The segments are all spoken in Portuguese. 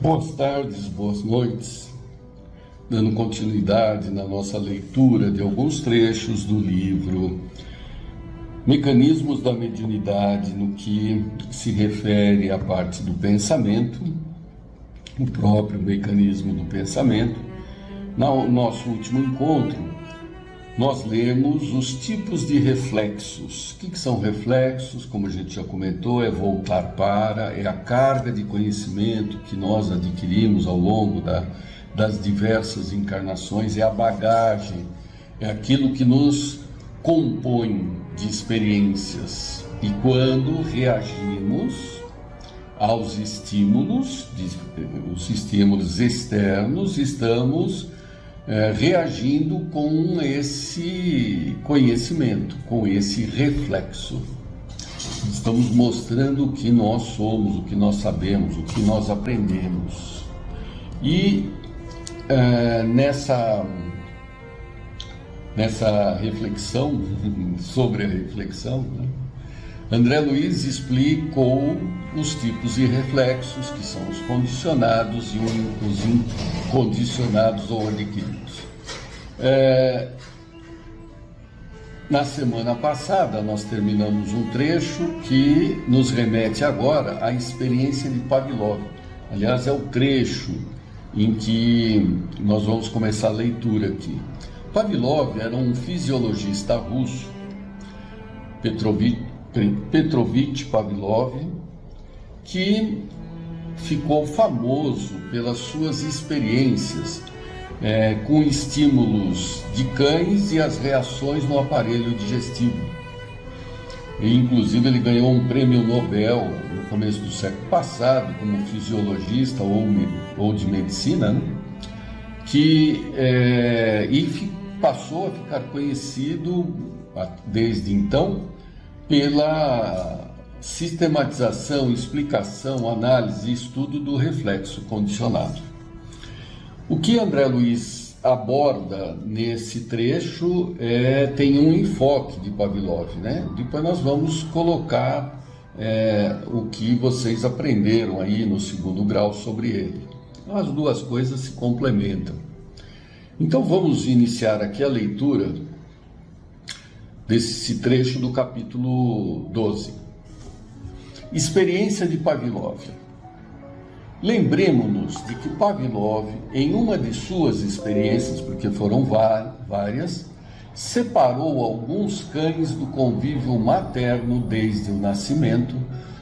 Boas tardes, boas noites. Dando continuidade na nossa leitura de alguns trechos do livro Mecanismos da Mediunidade, no que se refere à parte do pensamento, o próprio mecanismo do pensamento. No nosso último encontro, nós lemos os tipos de reflexos. O que são reflexos? Como a gente já comentou, é voltar para, é a carga de conhecimento que nós adquirimos ao longo das diversas encarnações, é a bagagem, é aquilo que nos compõe de experiências. E quando reagimos aos estímulos, os estímulos externos, estamos reagindo com esse conhecimento, com esse reflexo. Estamos mostrando o que nós somos, o que nós sabemos, o que nós aprendemos. E nessa reflexão, sobre a reflexão, né, André Luiz explicou os tipos de reflexos, que são os condicionados e os incondicionados ou adquiridos. Na semana passada, nós terminamos um trecho que nos remete agora à experiência de Pavlov. Aliás, é o trecho em que nós vamos começar a leitura aqui. Pavlov era um fisiologista russo, Petrovich Pavlov, que ficou famoso pelas suas experiências com estímulos de cães e as reações no aparelho digestivo. E, inclusive, ele ganhou um prêmio Nobel no começo do século passado como fisiologista ou de medicina, né? E passou a ficar conhecido desde então pela sistematização, explicação, análise e estudo do reflexo condicionado. O que André Luiz aborda nesse trecho tem um enfoque de Pavlov, né? Depois nós vamos colocar o que vocês aprenderam aí no segundo grau sobre ele. As duas coisas se complementam. Então vamos iniciar aqui a leitura desse trecho do capítulo 12. Experiência de Pavlov. Lembremos-nos de que Pavlov, em uma de suas experiências, porque foram várias, separou alguns cães do convívio materno desde o nascimento,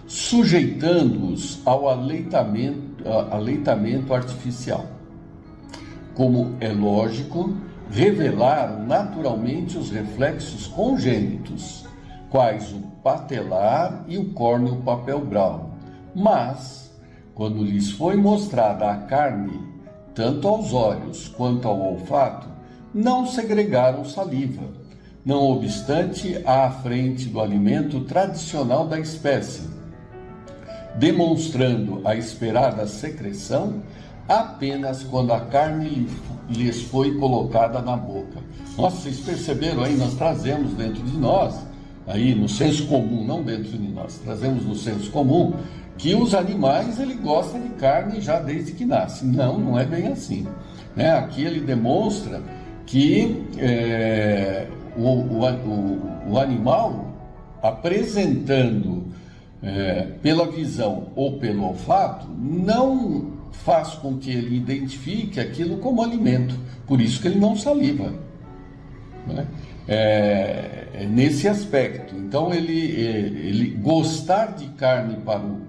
sujeitando-os ao aleitamento artificial. Como é lógico, revelaram naturalmente os reflexos congênitos, quais o patelar e o córneo papel-brown. Mas, quando lhes foi mostrada a carne, tanto aos olhos quanto ao olfato, não segregaram saliva, não obstante à frente do alimento tradicional da espécie, demonstrando a esperada secreção apenas quando a carne lhes foi colocada na boca. Nossa, vocês perceberam aí, nós trazemos dentro de nós, aí no senso comum, não dentro de nós, trazemos no senso comum, que os animais, ele gosta de carne já desde que nasce. Não é bem assim, né? Aqui ele demonstra que o animal, apresentando pela visão ou pelo olfato, não faz com que ele identifique aquilo como alimento, por isso que ele não saliva, né? Nesse aspecto. Então ele gostar de carne para o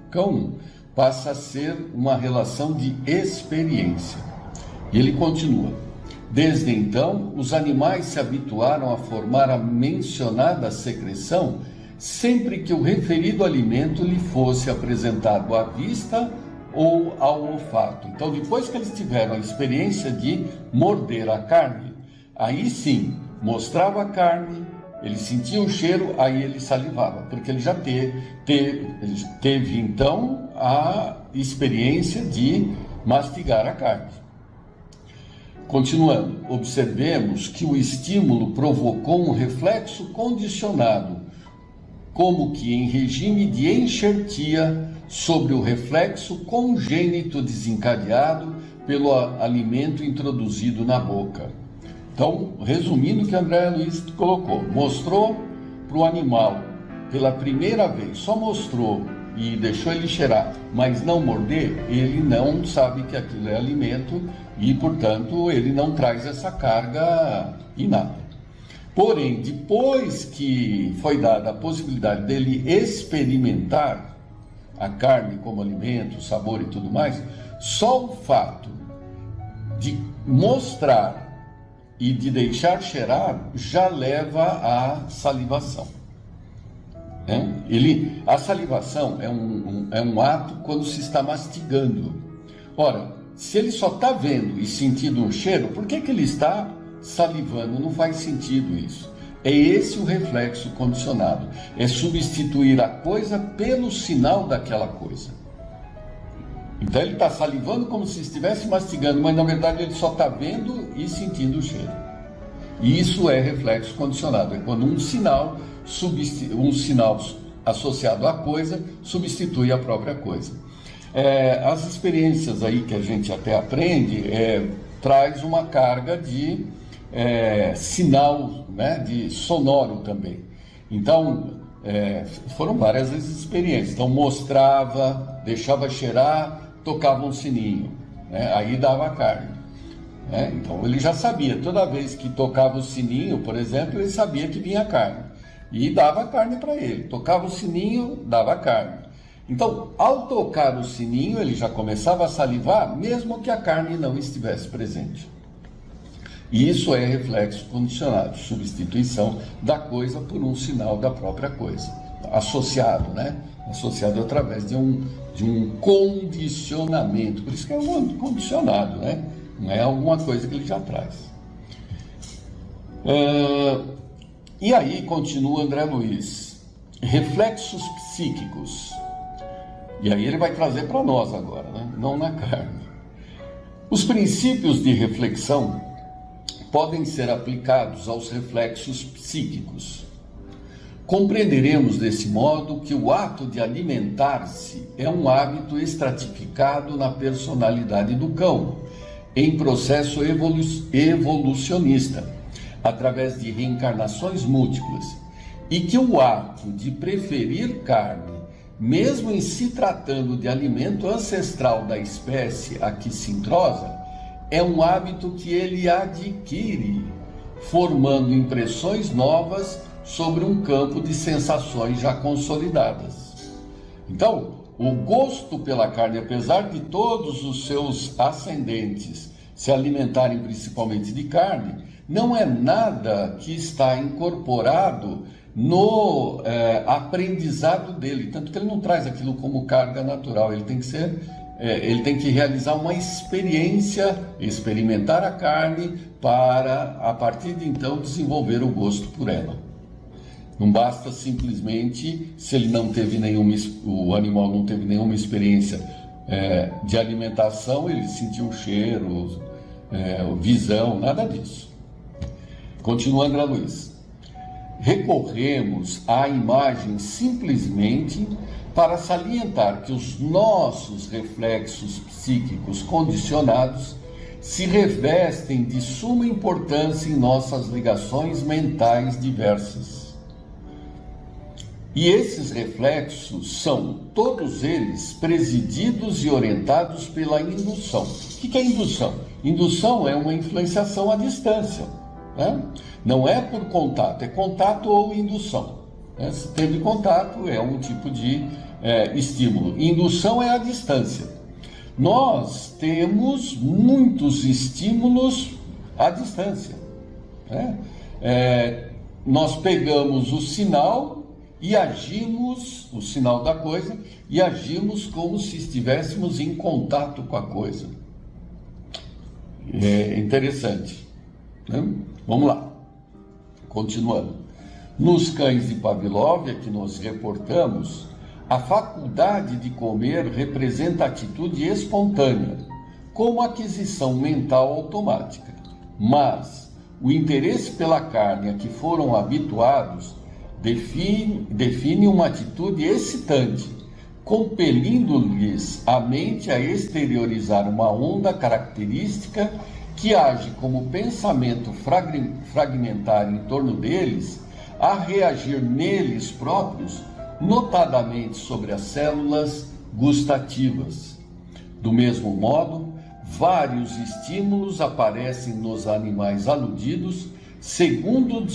cão passa a ser uma relação de experiência. E ele continua: desde então os animais se habituaram a formar a mencionada secreção sempre que o referido alimento lhe fosse apresentado à vista ou ao olfato. Então, depois que eles tiveram a experiência de morder a carne, aí sim, mostrava a carne, ele sentia o cheiro, aí ele salivava, porque ele já teve então a experiência de mastigar a carne. Continuando, observemos que o estímulo provocou um reflexo condicionado, como que em regime de enxertia sobre o reflexo congênito desencadeado pelo alimento introduzido na boca. Então, resumindo o que André Luiz colocou, mostrou para o animal pela primeira vez, só mostrou e deixou ele cheirar, mas não morder, ele não sabe que aquilo é alimento e, portanto, ele não traz essa carga inata. Porém, depois que foi dada a possibilidade dele experimentar a carne como alimento, sabor e tudo mais, só o fato de mostrar e de deixar cheirar já leva à salivação. A salivação é um ato quando se está mastigando. Ora, se ele só está vendo e sentindo um cheiro, por que ele está salivando? Não faz sentido isso. É esse o reflexo condicionado. É substituir a coisa pelo sinal daquela coisa. Então ele está salivando como se estivesse mastigando, mas na verdade ele só está vendo e sentindo o cheiro. E isso é reflexo condicionado. É quando um sinal associado à coisa substitui a própria coisa. As experiências aí que a gente até aprende traz uma carga de sinal, né, de sonoro também. Então, foram várias as experiências. Então, mostrava, deixava cheirar, tocava um sininho, né, aí dava carne. Então, ele já sabia, toda vez que tocava o sininho, por exemplo, ele sabia que vinha carne. E dava carne para ele. Tocava o sininho, dava carne. Então, ao tocar o sininho, ele já começava a salivar, mesmo que a carne não estivesse presente. E isso é reflexo condicionado, substituição da coisa por um sinal da própria coisa, associado, né? Associado através de um condicionamento. Por isso que é um condicionado, né? Não é alguma coisa que ele já traz. E aí continua André Luiz, reflexos psíquicos. E aí ele vai trazer para nós agora, né? Não na carne. Os princípios de reflexão podem ser aplicados aos reflexos psíquicos. Compreenderemos desse modo que o ato de alimentar-se é um hábito estratificado na personalidade do cão, em processo evolucionista, através de reencarnações múltiplas, e que o ato de preferir carne, mesmo em se tratando de alimento ancestral da espécie a que se entrosa, é um hábito que ele adquire, formando impressões novas sobre um campo de sensações já consolidadas. Então, o gosto pela carne, apesar de todos os seus ascendentes se alimentarem principalmente de carne, não é nada que está incorporado no aprendizado dele, tanto que ele não traz aquilo como carga natural, ele tem que realizar uma experiência, experimentar a carne para, a partir de então, desenvolver o gosto por ela. Não basta simplesmente, se ele não teve o animal não teve nenhuma experiência de alimentação, ele sentiu cheiro, visão, nada disso. Continua André Luiz. Recorremos à imagem simplesmente para salientar que os nossos reflexos psíquicos condicionados se revestem de suma importância em nossas ligações mentais diversas. E esses reflexos são, todos eles, presididos e orientados pela indução. O que é indução? Indução é uma influenciação à distância, né? Não é por contato, é contato ou indução, né? Se teve contato, é um tipo de estímulo. Indução é a distância. Nós temos muitos estímulos à distância, né? Nós pegamos o sinal e agimos, o sinal da coisa, e agimos como se estivéssemos em contato com a coisa. É interessante, né? Vamos lá, continuando. Nos cães de Pavlov, que nos reportamos, a faculdade de comer representa atitude espontânea, como aquisição mental automática. Mas o interesse pela carne a que foram habituados define uma atitude excitante, compelindo-lhes a mente a exteriorizar uma onda característica que age como pensamento fragmentar em torno deles, a reagir neles próprios, notadamente sobre as células gustativas. Do mesmo modo, vários estímulos aparecem nos animais aludidos, segundo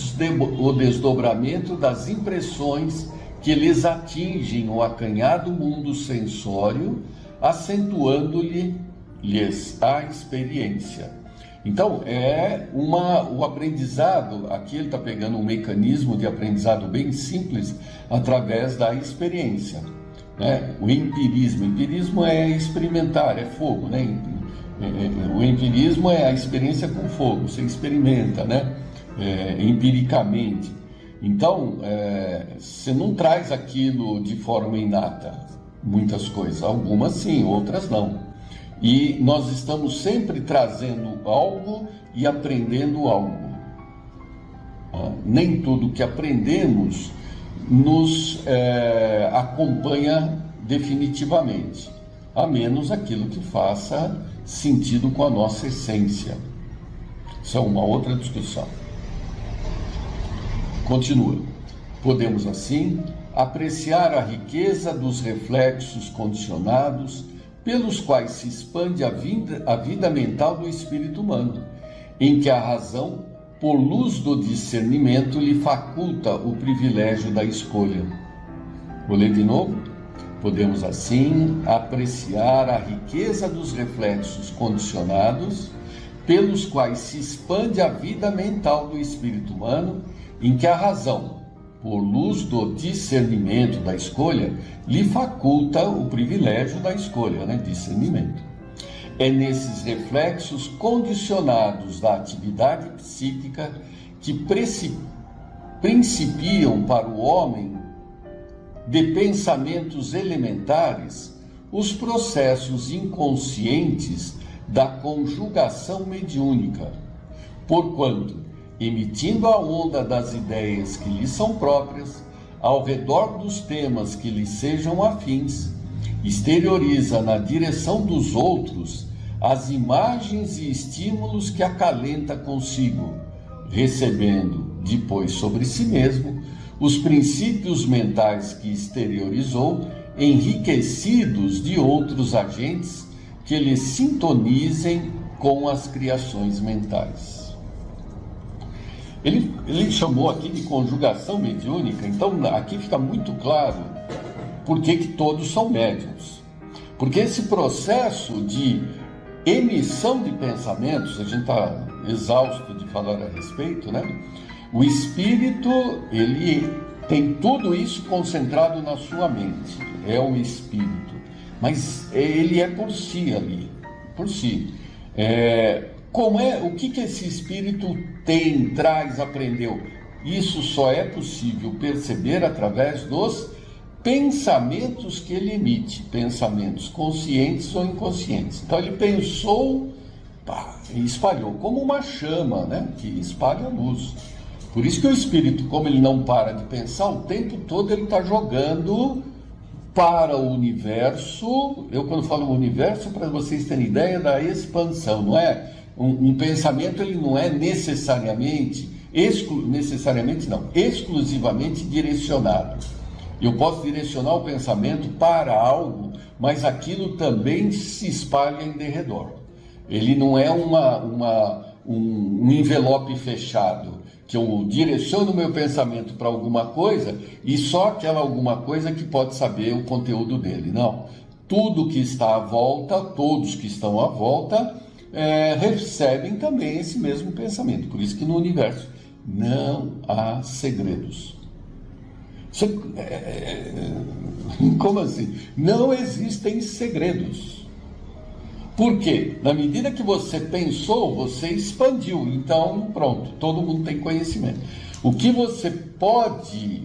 o desdobramento das impressões que lhes atingem o acanhado mundo sensório, acentuando-lhes a experiência. Então, o aprendizado, aqui ele está pegando um mecanismo de aprendizado bem simples, através da experiência, né? O empirismo. O empirismo é experimentar, é fogo, né? O empirismo é a experiência com fogo, você experimenta, né? Empiricamente. Então, você não traz aquilo de forma inata, muitas coisas, algumas sim, outras não. E nós estamos sempre trazendo algo e aprendendo algo. Nem tudo que aprendemos nos acompanha definitivamente, a menos aquilo que faça sentido com a nossa essência. Isso é uma outra discussão. Continua. Podemos, assim, apreciar a riqueza dos reflexos condicionados pelos quais se expande a vida mental do espírito humano, em que a razão, por luz do discernimento, lhe faculta o privilégio da escolha. Vou ler de novo. Podemos, assim, apreciar a riqueza dos reflexos condicionados pelos quais se expande a vida mental do espírito humano, em que a razão, por luz do discernimento da escolha, lhe faculta o privilégio da escolha, né? Discernimento. É nesses reflexos condicionados da atividade psíquica que principiam para o homem de pensamentos elementares os processos inconscientes da conjugação mediúnica, porquanto, emitindo a onda das ideias que lhe são próprias, ao redor dos temas que lhe sejam afins, exterioriza na direção dos outros as imagens e estímulos que acalenta consigo, recebendo depois sobre si mesmo os princípios mentais que exteriorizou, enriquecidos de outros agentes que lhe sintonizem com as criações mentais. Ele chamou aqui de conjugação mediúnica, então aqui fica muito claro por que todos são médiuns. Porque esse processo de emissão de pensamentos, a gente está exausto de falar a respeito, né? O espírito, ele tem tudo isso concentrado na sua mente, é o espírito, mas ele é por si ali, por si. O que esse espírito tem, traz, aprendeu? Isso só é possível perceber através dos pensamentos que ele emite, pensamentos conscientes ou inconscientes. Então ele pensou e espalhou, como uma chama, né, que espalha a luz. Por isso que o espírito, como ele não para de pensar, o tempo todo ele está jogando para o universo. Eu, quando falo universo, para vocês terem ideia da expansão, não é? Um pensamento, ele não é necessariamente exclusivamente direcionado. Eu posso direcionar o pensamento para algo, mas aquilo também se espalha em derredor. Ele não é um envelope fechado, que eu direciono o meu pensamento para alguma coisa e só aquela alguma coisa que pode saber o conteúdo dele. Não. Tudo que está à volta, todos que estão à volta, recebem também esse mesmo pensamento. Por isso que no universo não há segredos. Como assim? Não existem segredos. Por quê? Na medida que você pensou, você expandiu. Então, pronto, todo mundo tem conhecimento. O que você pode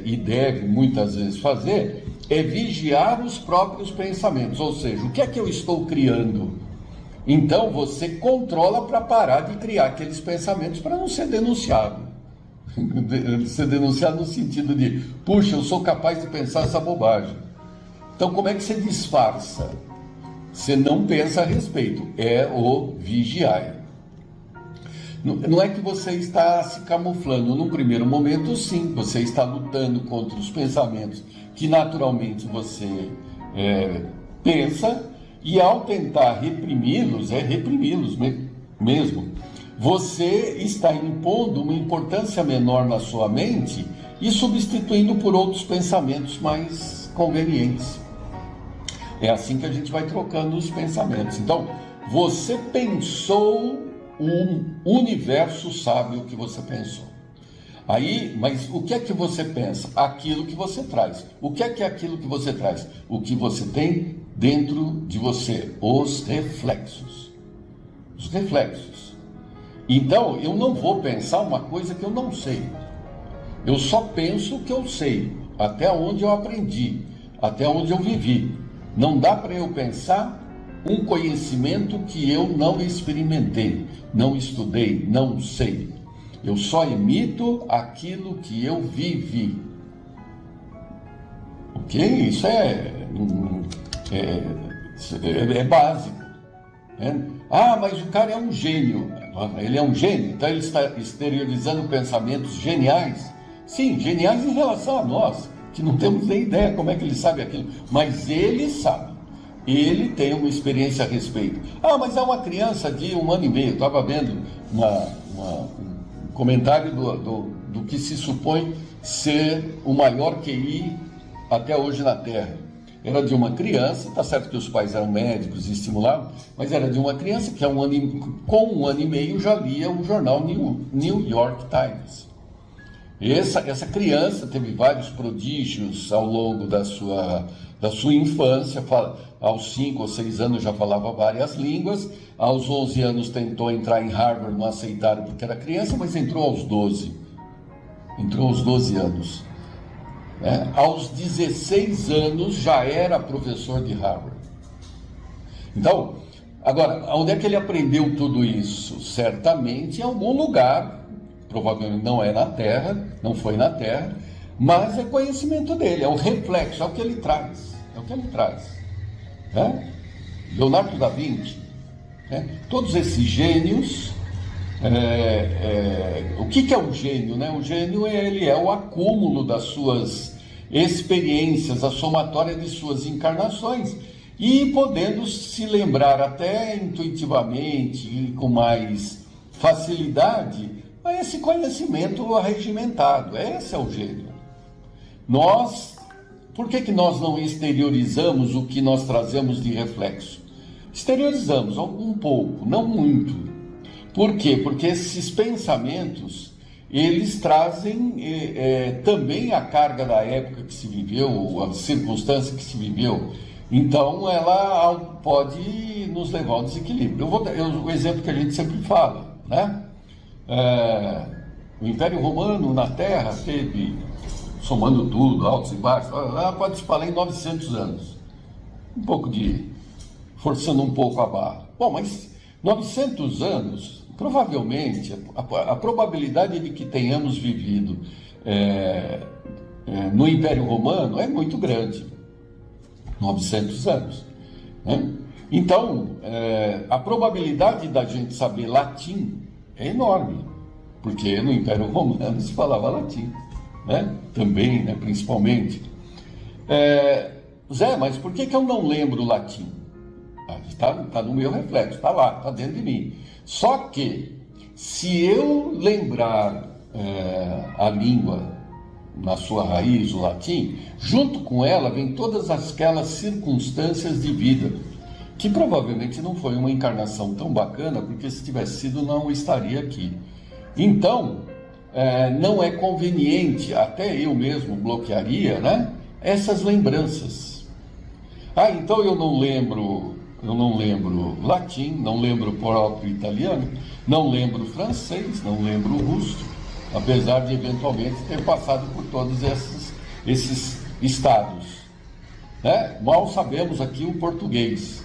e deve muitas vezes fazer é vigiar os próprios pensamentos. Ou seja, o que é que eu estou criando? Então você controla para parar de criar aqueles pensamentos para não ser denunciado. Ser denunciado no sentido de, puxa, eu sou capaz de pensar essa bobagem. Então, como é que você disfarça? Você não pensa a respeito, é o vigiar. Não é que você está se camuflando. Num primeiro momento, sim, você está lutando contra os pensamentos que naturalmente você pensa, e ao tentar reprimi-los, mesmo, você está impondo uma importância menor na sua mente e substituindo por outros pensamentos mais convenientes. É assim que a gente vai trocando os pensamentos. Então, você pensou um universo sábio que você pensou. Aí, mas o que é que você pensa? Aquilo que você traz. O que é aquilo que você traz? O que você tem dentro de você, os reflexos. Os reflexos. Então, eu não vou pensar uma coisa que eu não sei. Eu só penso o que eu sei, até onde eu aprendi, até onde eu vivi. Não dá para eu pensar um conhecimento que eu não experimentei, não estudei, não sei. Eu só emito aquilo que eu vivi. Ok? Isso é básico. Né? Ah, mas o cara é um gênio. Ele é um gênio, então ele está exteriorizando pensamentos geniais. Sim, geniais em relação a nós, que não temos nem ideia como é que ele sabe aquilo. Mas ele sabe. Ele tem uma experiência a respeito. Ah, mas é uma criança de 1 ano e meio. Eu estava vendo um comentário do que se supõe ser o maior QI até hoje na Terra. Era de uma criança, tá certo que os pais eram médicos e estimulavam, mas era de uma criança que com 1 ano e meio já lia o jornal New York Times. Essa criança teve vários prodígios ao longo da sua infância. Aos 5 ou 6 anos já falava várias línguas, aos 11 anos tentou entrar em Harvard, não aceitaram porque era criança, mas entrou aos 12. Entrou aos 12 anos. Aos 16 anos já era professor de Harvard. Então, agora, onde é que ele aprendeu tudo isso? Certamente em algum lugar, provavelmente não é na Terra, não foi na Terra, mas é conhecimento dele, é o reflexo, é o que ele traz. É o que ele traz. Leonardo da Vinci, todos esses gênios, o que é um gênio? O gênio ele é o acúmulo das suas experiências, a somatória de suas encarnações, e podendo se lembrar até intuitivamente e com mais facilidade esse conhecimento arregimentado. Esse é o gênio. Por que nós não exteriorizamos o que nós trazemos de reflexo? Exteriorizamos um pouco, não muito. Por quê? Porque esses pensamentos, eles trazem também a carga da época que se viveu, a circunstância que se viveu. Então, ela pode nos levar ao desequilíbrio. O exemplo que a gente sempre fala, o Império Romano na Terra teve, somando tudo, altos e baixos, pode se falar em 900 anos. Forçando um pouco a barra. Bom, mas 900 anos, provavelmente, a probabilidade de que tenhamos vivido no Império Romano é muito grande. 900 anos. Então, a probabilidade da gente saber latim é enorme, porque no Império Romano se falava latim. Também, principalmente. Zé, mas por que eu não lembro latim? Está no meu reflexo, está lá, está dentro de mim. Só que, se eu lembrar a língua na sua raiz, o latim, junto com ela vem todas aquelas circunstâncias de vida, que provavelmente não foi uma encarnação tão bacana, porque se tivesse sido, não estaria aqui. Então, não é conveniente, até eu mesmo bloquearia, essas lembranças. Então eu não lembro latim, não lembro o próprio italiano, não lembro francês, não lembro russo, apesar de eventualmente ter passado por todos esses estados. Mal sabemos aqui o português.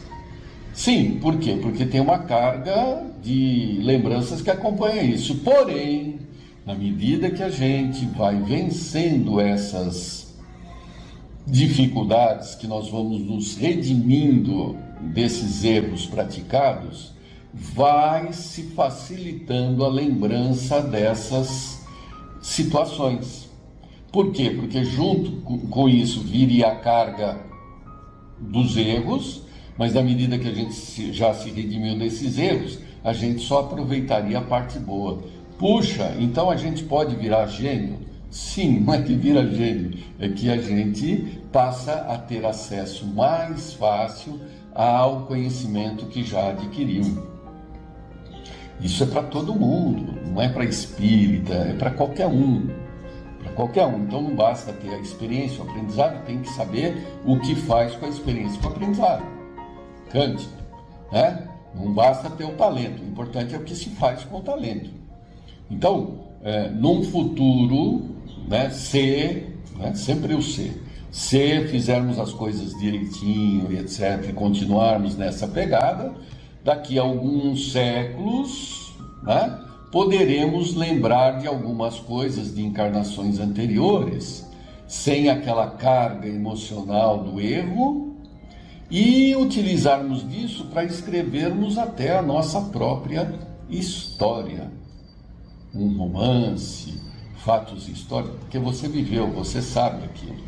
Sim, por quê? Porque tem uma carga de lembranças que acompanha isso. Porém, na medida que a gente vai vencendo essas dificuldades que nós vamos nos redimindo desses erros praticados, vai se facilitando a lembrança dessas situações. Por quê? Porque junto com isso viria a carga dos erros, mas na medida que a gente já se redimiu desses erros, a gente só aproveitaria a parte boa. Puxa, então a gente pode virar gênio? Sim, não é que vira gênio, é que a gente passa a ter acesso mais fácil ao conhecimento que já adquiriu. Isso é para todo mundo, não é para espírita, é para qualquer um. Para qualquer um. Então não basta ter a experiência, o aprendizado, tem que saber o que faz com a experiência e com o aprendizado. Kant, né? Não basta ter o talento, o importante é o que se faz com o talento. Então, num futuro, né, sempre o ser, se fizermos as coisas direitinho e etc, e continuarmos nessa pegada, daqui a alguns séculos, né, poderemos lembrar de algumas coisas de encarnações anteriores, sem aquela carga emocional do erro, e utilizarmos disso para escrevermos até a nossa própria história. Um romance, fatos históricos, porque você viveu, você sabe aquilo,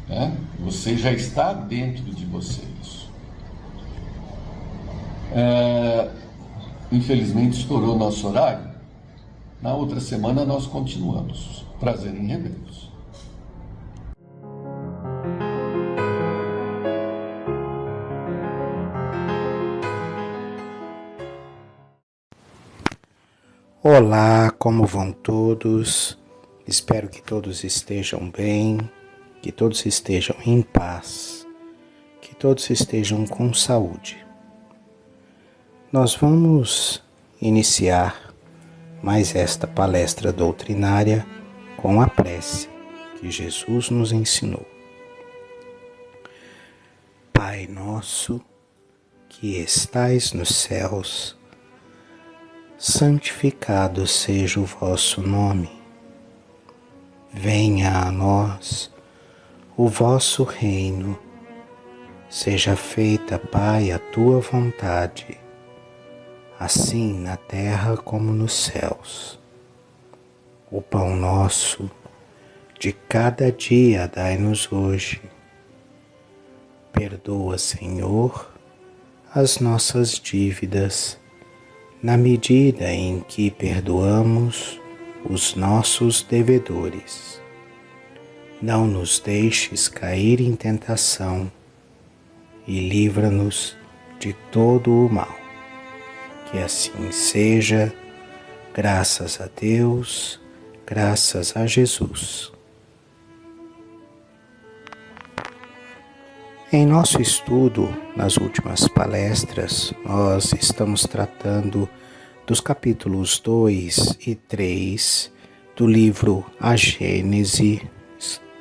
né? Você já está dentro de você isso. Infelizmente estourou nosso horário. Na outra semana nós continuamos. Prazer em revê-los. Olá, como vão todos? Espero que todos estejam bem, que todos estejam em paz, que todos estejam com saúde. Nós vamos iniciar mais esta palestra doutrinária com a prece que Jesus nos ensinou. Pai nosso, que estais nos céus, santificado seja o vosso nome. Venha a nós o vosso reino. Seja feita, Pai, a tua vontade, assim na terra como nos céus. O pão nosso de cada dia dai-nos hoje. Perdoa, Senhor, as nossas dívidas, na medida em que perdoamos os nossos devedores. Não nos deixes cair em tentação e livra-nos de todo o mal. Que assim seja, graças a Deus, graças a Jesus. Em nosso estudo, nas últimas palestras, nós estamos tratando dos capítulos 2 e 3 do livro A Gênese,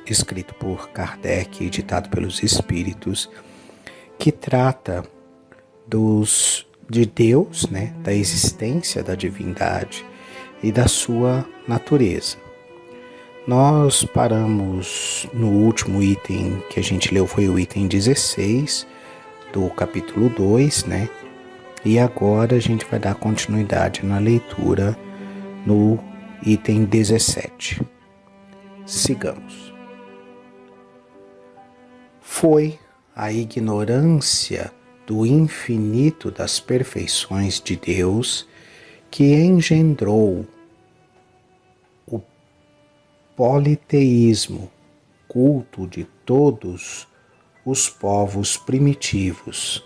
escrito por Kardec e ditado pelos Espíritos, que trata de Deus, né, da existência da divindade e da sua natureza. Nós paramos no último item que a gente leu, foi o item 16 do capítulo 2, né? E agora a gente vai dar continuidade na leitura no item 17. Sigamos. Foi a ignorância do infinito das perfeições de Deus que engendrou o politeísmo, culto de todos os povos primitivos.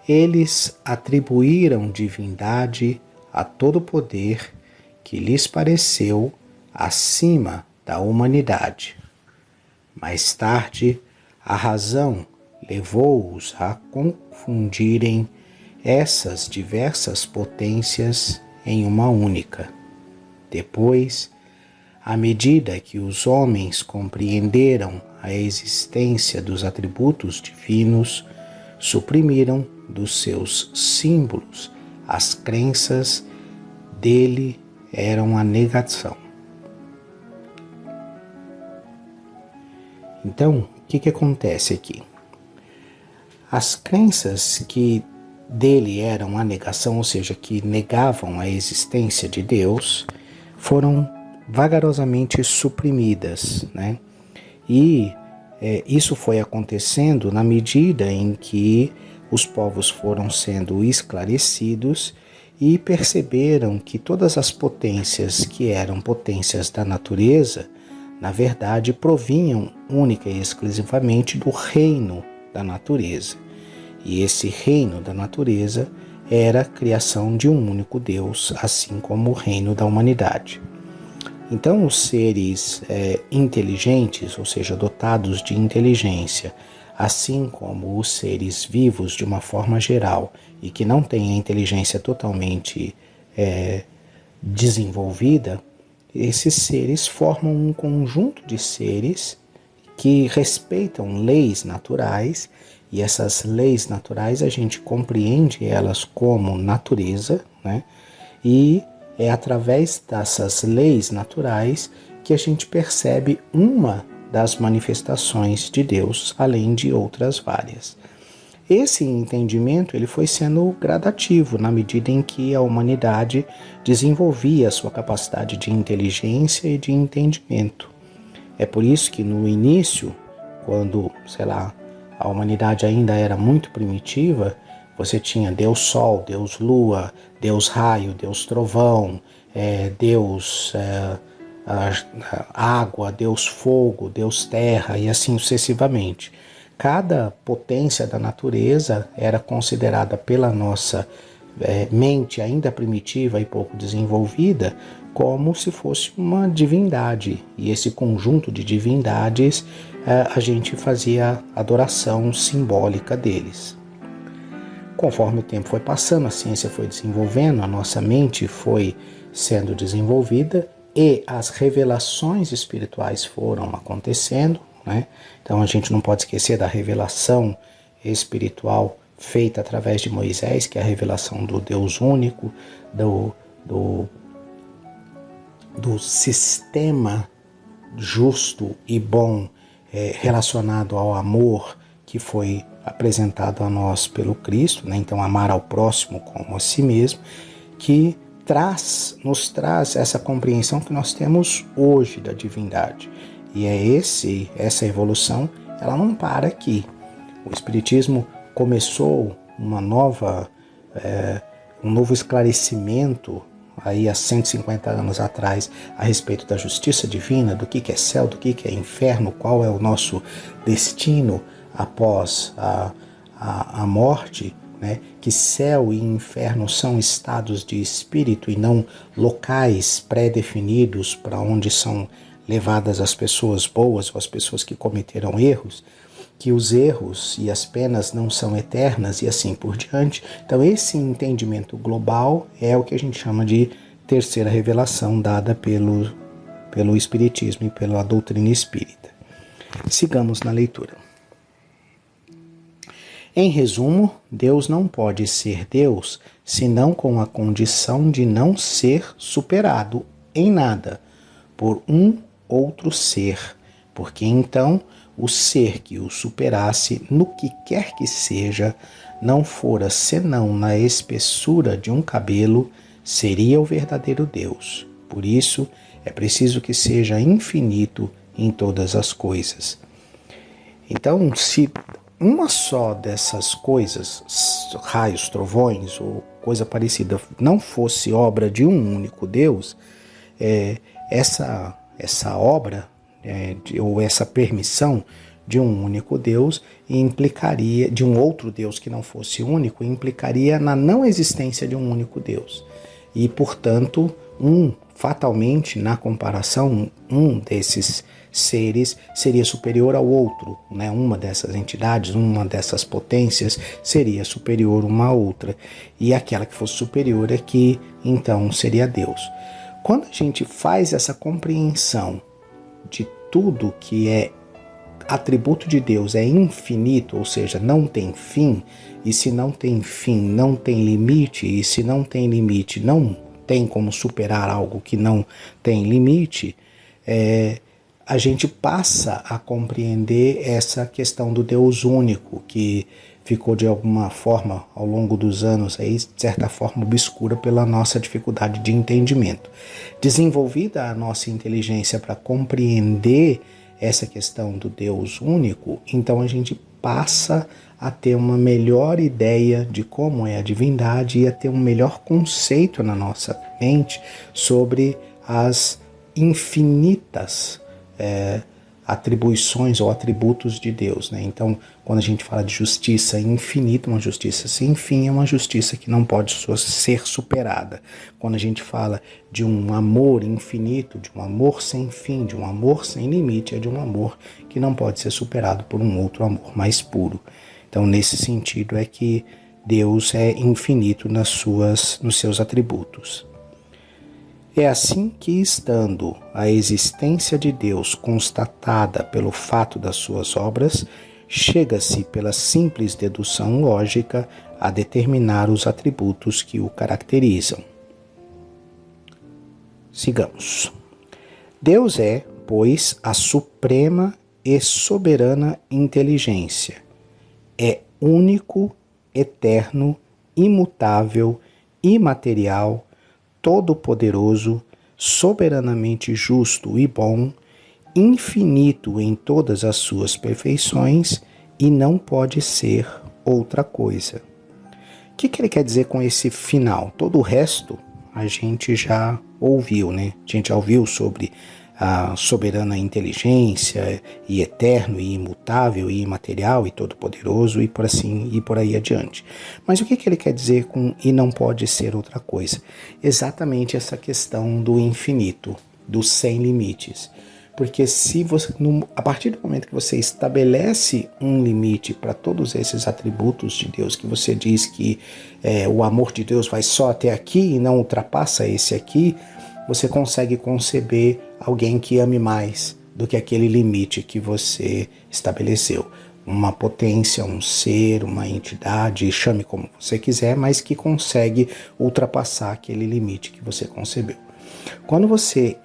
Eles atribuíram divindade a todo poder que lhes pareceu acima da humanidade. Mais tarde, a razão levou-os a confundirem essas diversas potências em uma única. Depois, à medida que os homens compreenderam a existência dos atributos divinos, suprimiram dos seus símbolos as crenças dele eram a negação. Então, o que acontece aqui? As crenças que dele eram a negação, ou seja, que negavam a existência de Deus, foram vagarosamente suprimidas, né? E isso foi acontecendo na medida em que os povos foram sendo esclarecidos e perceberam que todas as potências que eram potências da natureza, na verdade, provinham única e exclusivamente do reino da natureza. E esse reino da natureza era a criação de um único Deus, assim como o reino da humanidade. Então, os seres inteligentes, ou seja, dotados de inteligência, assim como os seres vivos de uma forma geral e que não têm a inteligência totalmente desenvolvida, esses seres formam um conjunto de seres que respeitam leis naturais, e essas leis naturais a gente compreende elas como natureza, né? E é através dessas leis naturais que a gente percebe uma das manifestações de Deus, além de outras várias. Esse entendimento ele foi sendo gradativo na medida em que a humanidade desenvolvia a sua capacidade de inteligência e de entendimento. É por isso que no início, quando, a humanidade ainda era muito primitiva, você tinha Deus Sol, Deus Lua, Deus Raio, Deus Trovão, Deus Água, Deus Fogo, Deus Terra e assim sucessivamente. Cada potência da natureza era considerada pela nossa mente ainda primitiva e pouco desenvolvida como se fosse uma divindade. E esse conjunto de divindades a gente fazia adoração simbólica deles. Conforme o tempo foi passando, a ciência foi desenvolvendo, a nossa mente foi sendo desenvolvida e as revelações espirituais foram acontecendo, né? Então a gente não pode esquecer da revelação espiritual feita através de Moisés, que é a revelação do Deus único, do sistema justo e bom relacionado ao amor que foi apresentado a nós pelo Cristo, né? Então amar ao próximo como a si mesmo, que nos traz essa compreensão que nós temos hoje da divindade. E essa evolução, ela não para aqui. O Espiritismo começou um novo esclarecimento aí há 150 anos atrás a respeito da justiça divina, do que é céu, do que é inferno, qual é o nosso destino após a morte, né? Que céu e inferno são estados de espírito e não locais pré-definidos para onde são levadas as pessoas boas ou as pessoas que cometeram erros, que os erros e as penas não são eternas e assim por diante. Então esse entendimento global é o que a gente chama de terceira revelação dada pelo Espiritismo e pela doutrina espírita. Sigamos na leitura. Em resumo, Deus não pode ser Deus senão com a condição de não ser superado em nada por um outro ser, porque então o ser que o superasse no que quer que seja, não fora senão na espessura de um cabelo, seria o verdadeiro Deus. Por isso, é preciso que seja infinito em todas as coisas. Então, se uma só dessas coisas, raios, trovões ou coisa parecida, não fosse obra de um único Deus, essa obra ou essa permissão de um único Deus implicaria, de um outro Deus que não fosse único, implicaria na não existência de um único Deus. E, portanto, fatalmente, na comparação, um desses seres seria superior ao outro, né? Uma dessas entidades, uma dessas potências seria superior uma à outra. E aquela que fosse superior é que, então, seria Deus. Quando a gente faz essa compreensão de tudo que é atributo de Deus é infinito, ou seja, não tem fim, e se não tem fim, não tem limite, e se não tem limite, não tem como superar algo que não tem limite, a gente passa a compreender essa questão do Deus único, que ficou de alguma forma, ao longo dos anos, aí, de certa forma obscura pela nossa dificuldade de entendimento. Desenvolvida a nossa inteligência para compreender essa questão do Deus único, então a gente passa a ter uma melhor ideia de como é a divindade e a ter um melhor conceito na nossa mente sobre as infinitas atribuições ou atributos de Deus, né? Então, quando a gente fala de justiça infinita, uma justiça sem fim, é uma justiça que não pode ser superada. Quando a gente fala de um amor infinito, de um amor sem fim, de um amor sem limite, é de um amor que não pode ser superado por um outro amor mais puro. Então, nesse sentido é que Deus é infinito nos seus atributos. É assim que, estando a existência de Deus constatada pelo fato das suas obras, chega-se pela simples dedução lógica a determinar os atributos que o caracterizam. Sigamos. Deus é, pois, a suprema e soberana inteligência. É único, eterno, imutável, imaterial, todo-poderoso, soberanamente justo e bom, infinito em todas as suas perfeições e não pode ser outra coisa. O que ele quer dizer com esse final? Todo o resto a gente já ouviu, né? A gente já ouviu sobre a soberana inteligência, e eterno, e imutável, e imaterial, e todo-poderoso, e por aí adiante. Mas o que ele quer dizer com e não pode ser outra coisa? Exatamente essa questão do infinito, do sem limites. Porque se você, a partir do momento que você estabelece um limite para todos esses atributos de Deus, que você diz que o amor de Deus vai só até aqui e não ultrapassa esse aqui, você consegue conceber alguém que ame mais do que aquele limite que você estabeleceu. Uma potência, um ser, uma entidade, chame como você quiser, mas que consegue ultrapassar aquele limite que você concebeu. Quando você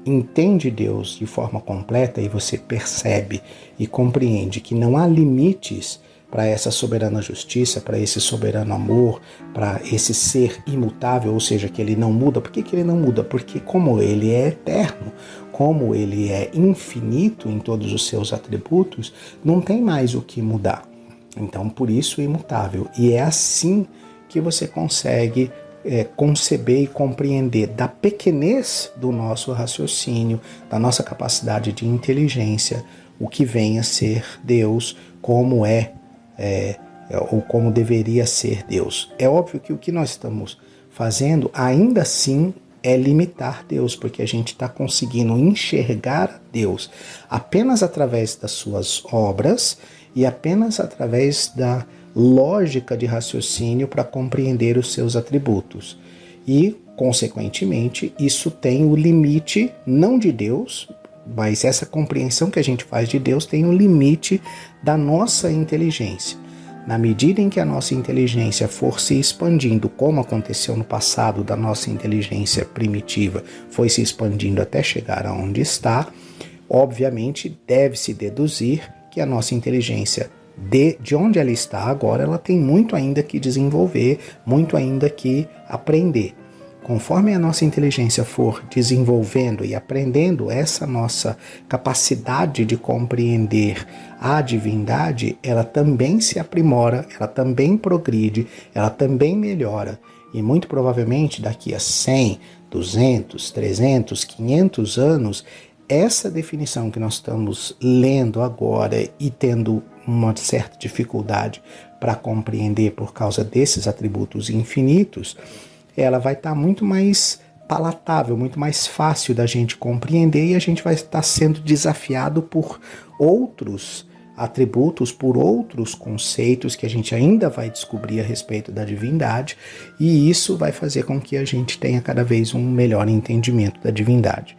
entende Deus de forma completa e você percebe e compreende que não há limites para essa soberana justiça, para esse soberano amor, para esse ser imutável, ou seja, que ele não muda. Por que ele não muda? Porque como ele é eterno, como ele é infinito em todos os seus atributos, não tem mais o que mudar. Então, por isso, imutável. E é assim que você consegue conceber e compreender da pequenez do nosso raciocínio, da nossa capacidade de inteligência, o que vem a ser Deus, como ou como deveria ser Deus. É óbvio que o que nós estamos fazendo ainda assim é limitar Deus, porque a gente está conseguindo enxergar Deus apenas através das suas obras e apenas através da lógica de raciocínio para compreender os seus atributos. E, consequentemente, isso tem o limite não de Deus, mas essa compreensão que a gente faz de Deus tem um limite da nossa inteligência. Na medida em que a nossa inteligência for se expandindo, como aconteceu no passado da nossa inteligência primitiva, foi se expandindo até chegar aonde está, obviamente deve-se deduzir que a nossa inteligência, de onde ela está agora, ela tem muito ainda que desenvolver, muito ainda que aprender. Conforme a nossa inteligência for desenvolvendo e aprendendo essa nossa capacidade de compreender a divindade, ela também se aprimora, ela também progride, ela também melhora. E muito provavelmente daqui a 100, 200, 300, 500 anos, essa definição que nós estamos lendo agora e tendo uma certa dificuldade para compreender por causa desses atributos infinitos, ela vai estar muito mais palatável, muito mais fácil da gente compreender, e a gente vai estar sendo desafiado por outros atributos, por outros conceitos que a gente ainda vai descobrir a respeito da divindade, e isso vai fazer com que a gente tenha cada vez um melhor entendimento da divindade.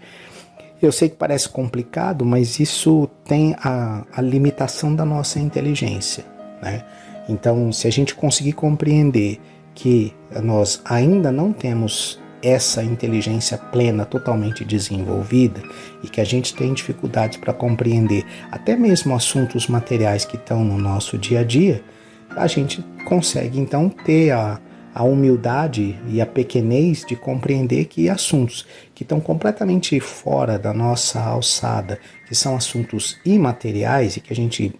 Eu sei que parece complicado, mas isso tem a limitação da nossa inteligência, né? Então, se a gente conseguir compreender que nós ainda não temos essa inteligência plena totalmente desenvolvida e que a gente tem dificuldades para compreender até mesmo assuntos materiais que estão no nosso dia a dia, a gente consegue então ter a humildade e a pequenez de compreender que assuntos que estão completamente fora da nossa alçada, que são assuntos imateriais e que a gente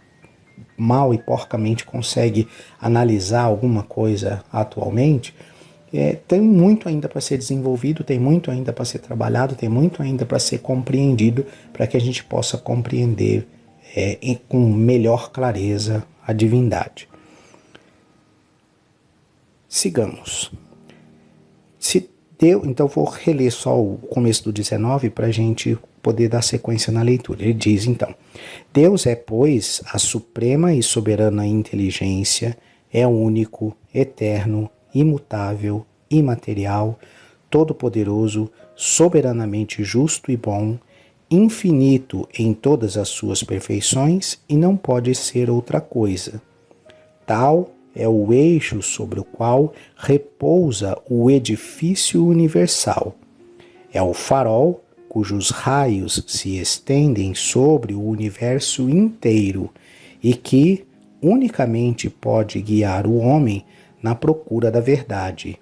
mal e porcamente consegue analisar alguma coisa atualmente, tem muito ainda para ser desenvolvido, tem muito ainda para ser trabalhado, tem muito ainda para ser compreendido, para que a gente possa compreender com melhor clareza a divindade. Sigamos. Então vou reler só o começo do 19 para a gente poder dar sequência na leitura. Ele diz então: Deus é, pois, a suprema e soberana inteligência, é único, eterno, imutável, imaterial, todo-poderoso, soberanamente justo e bom, infinito em todas as suas perfeições e não pode ser outra coisa. Tal é o eixo sobre o qual repousa o edifício universal. É o farol cujos raios se estendem sobre o universo inteiro e que unicamente pode guiar o homem na procura da verdade.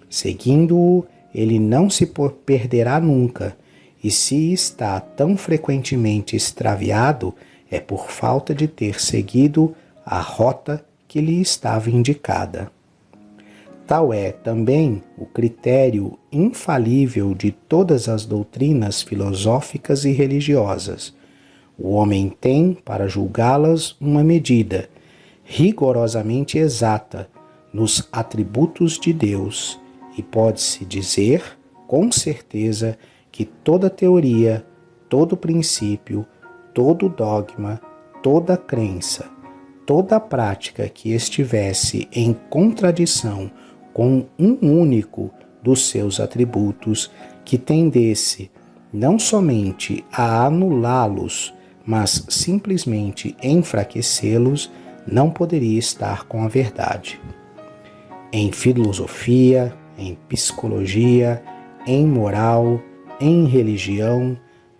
Seguindo-o, ele não se perderá nunca, e se está tão frequentemente extraviado, é por falta de ter seguido a rota que lhe estava indicada. Tal é também o critério infalível de todas as doutrinas filosóficas e religiosas. O homem tem, para julgá-las, uma medida rigorosamente exata nos atributos de Deus, e pode-se dizer, com certeza, que toda teoria, todo princípio, todo dogma, toda crença, toda prática que estivesse em contradição com um único dos seus atributos, que tendesse não somente a anulá-los, mas simplesmente enfraquecê-los, não poderia estar com a verdade. Em filosofia, em psicologia, em moral, em religião,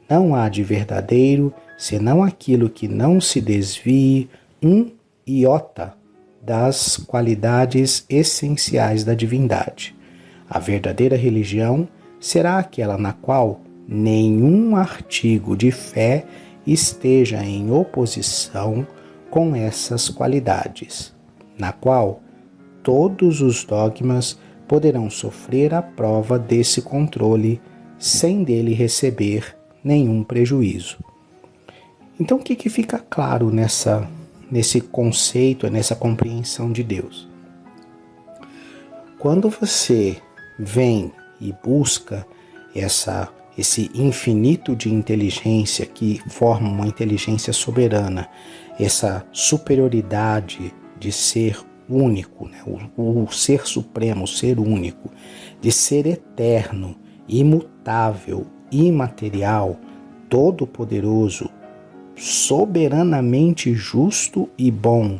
não há de verdadeiro senão aquilo que não se desvie um iota das qualidades essenciais da divindade. A verdadeira religião será aquela na qual nenhum artigo de fé esteja em oposição com essas qualidades, na qual todos os dogmas poderão sofrer a prova desse controle sem dele receber nenhum prejuízo. Então, o que fica claro nesse conceito, nessa compreensão de Deus? Quando você vem e busca esse infinito de inteligência que forma uma inteligência soberana, essa superioridade de ser único, né? o ser supremo, o ser único, de ser eterno, imutável, imaterial, todo-poderoso, soberanamente justo e bom.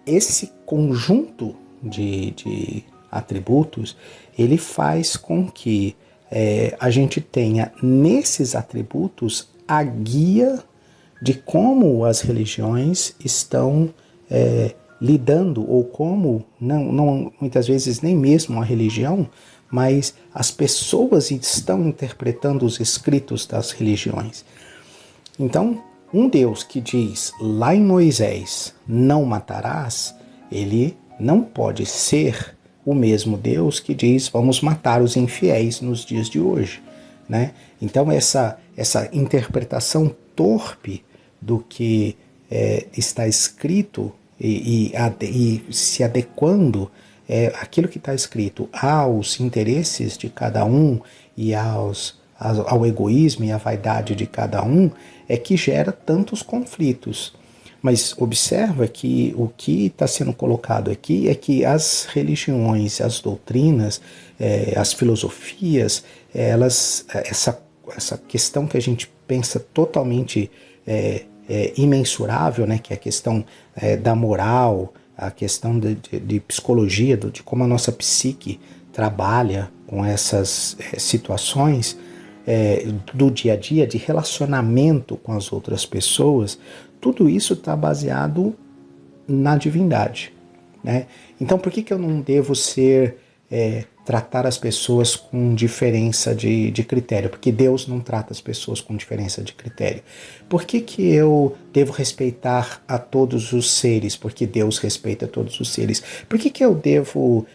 Esse conjunto de atributos, ele faz com que a gente tenha nesses atributos a guia de como as religiões estão lidando, ou como, não muitas vezes nem mesmo a religião, mas as pessoas estão interpretando os escritos das religiões. Então, um Deus que diz lá em Moisés, não matarás, ele não pode ser o mesmo Deus que diz, vamos matar os infiéis nos dias de hoje, né? Então, essa interpretação torpe do que está escrito e se adequando aquilo que está escrito aos interesses de cada um e ao egoísmo e à vaidade de cada um, é que gera tantos conflitos. Mas observa que o que está sendo colocado aqui é que as religiões, as doutrinas, as filosofias, essa questão que a gente pensa totalmente imensurável, né, que é a questão da moral, a questão de psicologia, de como a nossa psique trabalha com essas situações do dia a dia, de relacionamento com as outras pessoas, tudo isso está baseado na divindade, né? Então, por que eu não devo tratar as pessoas com diferença de critério? Porque Deus não trata as pessoas com diferença de critério. Por que eu devo respeitar a todos os seres? Porque Deus respeita todos os seres. Por que eu devo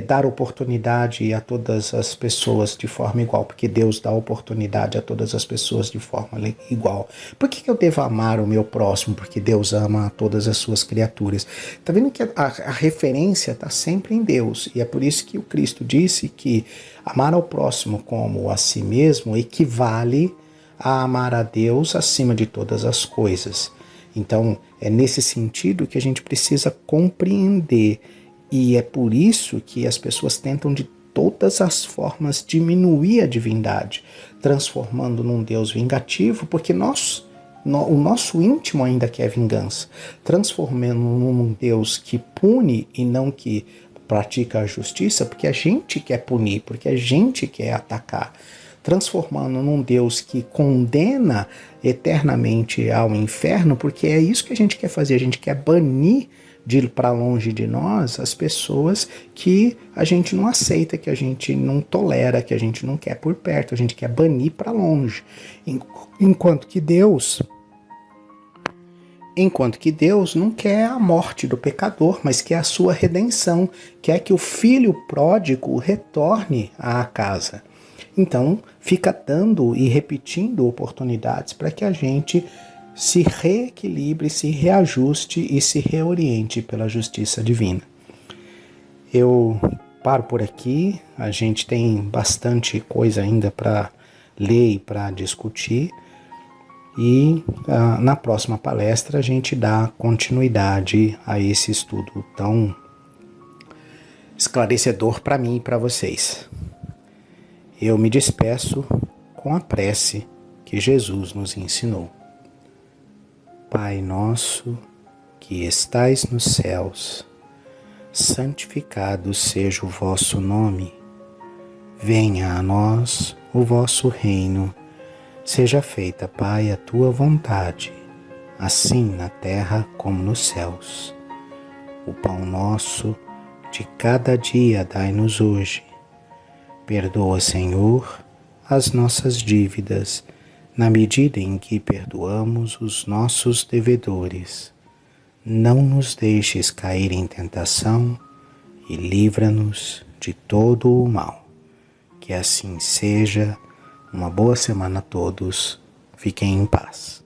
dar oportunidade a todas as pessoas de forma igual? Porque Deus dá oportunidade a todas as pessoas de forma igual. Por que eu devo amar o meu próximo? Porque Deus ama a todas as suas criaturas. Está vendo que a referência está sempre em Deus, e é por isso que o Cristo disse que amar ao próximo como a si mesmo equivale a amar a Deus acima de todas as coisas. Então, é nesse sentido que a gente precisa compreender. E é por isso que as pessoas tentam de todas as formas diminuir a divindade, transformando num Deus vingativo, porque o nosso íntimo ainda quer vingança, transformando num Deus que pune e não que pratica a justiça, porque a gente quer punir, porque a gente quer atacar, transformando num Deus que condena eternamente ao inferno, porque é isso que a gente quer fazer, a gente quer banir para longe de nós as pessoas que a gente não aceita, que a gente não tolera, que a gente não quer por perto, a gente quer banir para longe. Enquanto que Deus não quer a morte do pecador, mas quer a sua redenção, quer que o filho pródigo retorne à casa. Então, fica dando e repetindo oportunidades para que a gente se reequilibre, se reajuste e se reoriente pela justiça divina. Eu paro por aqui, a gente tem bastante coisa ainda para ler e para discutir, e na próxima palestra a gente dá continuidade a esse estudo tão esclarecedor para mim e para vocês. Eu me despeço com a prece que Jesus nos ensinou. Pai nosso, que estais nos céus, santificado seja o vosso nome. Venha a nós o vosso reino. Seja feita, Pai, a tua vontade, assim na terra como nos céus. O pão nosso de cada dia dai-nos hoje. Perdoa, Senhor, as nossas dívidas, na medida em que perdoamos os nossos devedores. Não nos deixes cair em tentação e livra-nos de todo o mal. Que assim seja. Uma boa semana a todos. Fiquem em paz.